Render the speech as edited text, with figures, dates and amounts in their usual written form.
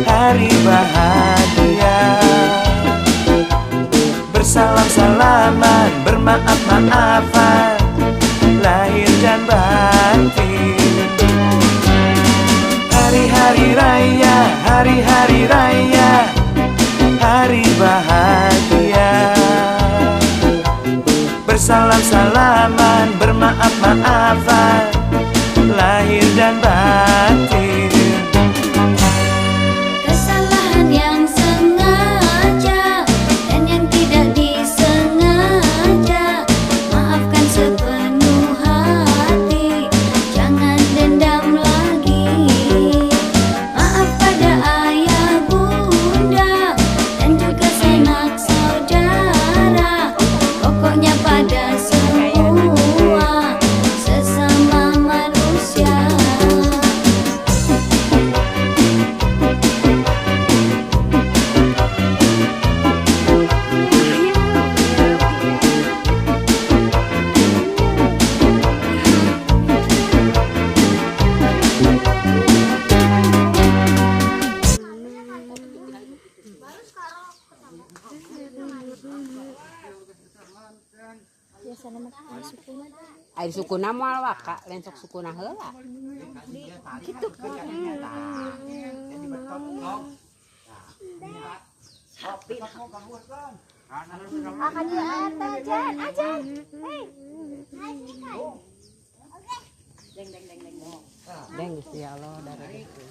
hari bahagia. Bersalam-salaman, bermaaf-maafan, lahir dan batin. Hari-hari raya, hari-hari raya, hari bahagia. Bersalam-salaman, bermaaf-maafan, lahir dan batin. Kesalahan yang sengaja dan yang tidak disengaja, maafkan sepenuh hati, jangan dendam lagi. Maaf pada ayah bunda dan juga sanak saudara, pokoknya pada semua sesama manusia. Air sukuna moal waka lain sok sukuna heula. Kitu. Akan ajan, ajan. Hei. Deng Gusti Allah dari itu.